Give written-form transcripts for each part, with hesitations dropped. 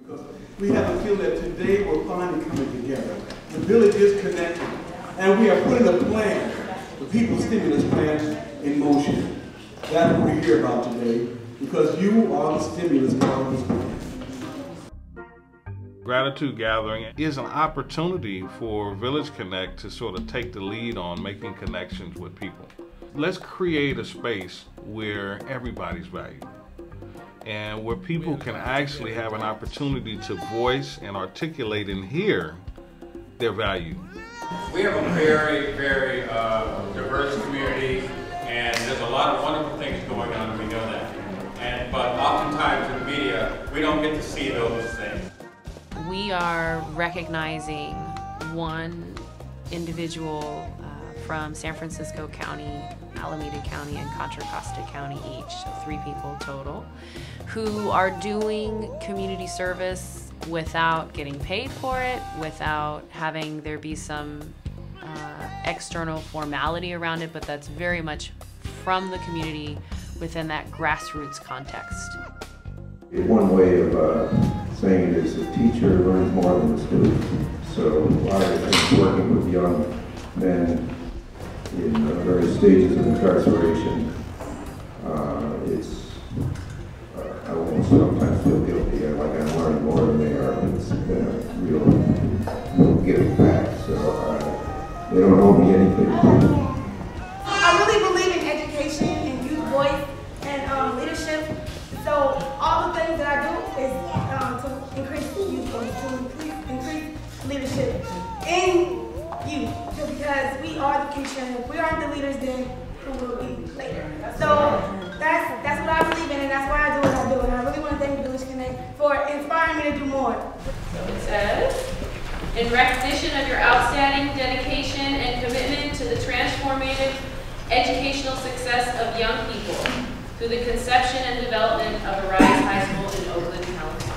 Because we have a feeling that today we're finally coming together. The village is connected, and we are putting a plan, the People's Stimulus Plan, in motion. That's what we're here about today, because you are the stimulus part of this plan. Gratitude Gathering is an opportunity for Village Connect to sort of take the lead on making connections with people. Let's create a space where everybody's valued and where people can actually have an opportunity to voice and articulate and hear their value. We have a very, very diverse community, and there's a lot of wonderful things going on, and we know that. But oftentimes in the media, we don't get to see those things. We are recognizing one individual from San Francisco County, Alameda County, and Contra Costa County each, so 3 people total, who are doing community service without getting paid for it, without having there be some external formality around it, but that's very much from the community within that grassroots context. One way of saying it is a teacher learns more than a student. So I think working with young men in various stages of incarceration, I almost sometimes feel guilty, like I'm learning more than they are, but it's been a real giving back. So they don't owe me anything. I really believe in education and youth voice and leadership. So all the things that I do is to increase youth voice, to increase leadership in youth, because we are the future, and if we aren't the leaders, then who will be later? So that's what I believe in, and that's why I do what I do, and I really want to thank Village Connect for inspiring me to do more. So it says, in recognition of your outstanding dedication and commitment to the transformative educational success of young people through the conception and development of Arise High School in Oakland, California.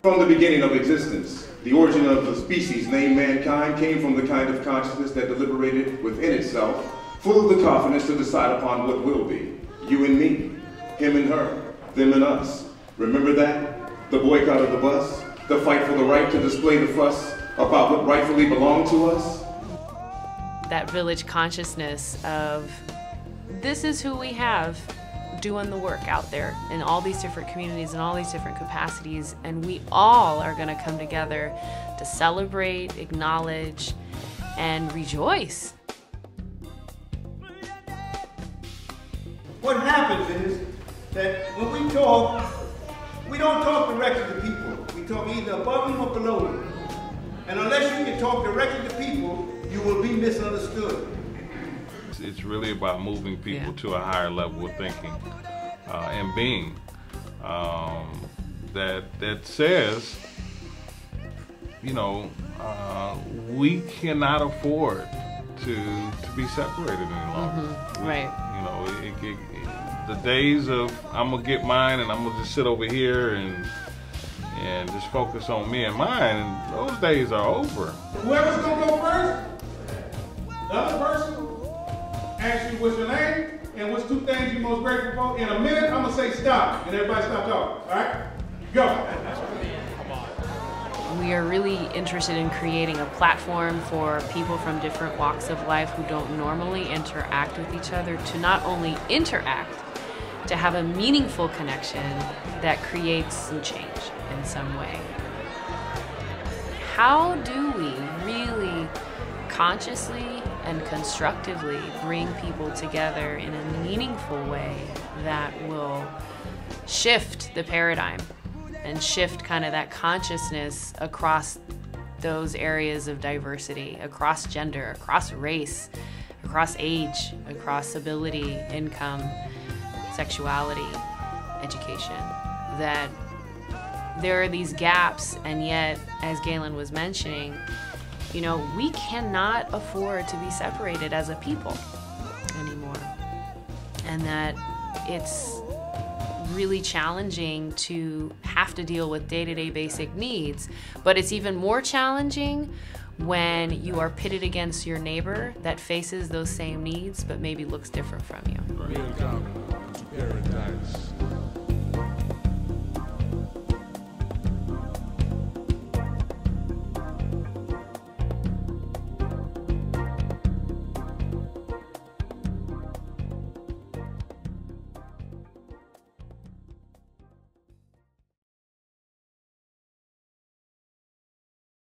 From the beginning of existence, the origin of the species named mankind came from the kind of consciousness that deliberated within itself, full of the confidence to decide upon what will be. You and me, him and her, them and us. Remember that? The boycott of the bus, the fight for the right to display the fuss about what rightfully belonged to us. That village consciousness of this is who we have doing the work out there in all these different communities and all these different capacities, and we all are going to come together to celebrate, acknowledge, and rejoice. What happens is that when we talk, we don't talk directly to people. We talk either above them or below them. And unless you can talk directly to people, you will be misunderstood. It's really about moving people to a higher level of thinking and being that says, you know, we cannot afford to be separated any longer. Right. You know, the days of I'm gonna get mine and I'm gonna just sit over here and just focus on me and mine, and those days are over. Whoever's gonna go first, the other person asks you what's your name and what's 2 things you're most grateful for. In a minute, I'm gonna say stop, and everybody stop talking. All right, go. We are really interested in creating a platform for people from different walks of life who don't normally interact with each other to not only interact, to have a meaningful connection that creates some change in some way. How do we really consciously and constructively bring people together in a meaningful way that will shift the paradigm and shift kind of that consciousness across those areas of diversity, across gender, across race, across age, across ability, income, sexuality, education? That there are these gaps, and yet, as Galen was mentioning, you know, we cannot afford to be separated as a people anymore. And that it's really challenging to have to deal with day-to-day basic needs, but it's even more challenging when you are pitted against your neighbor that faces those same needs but maybe looks different from you.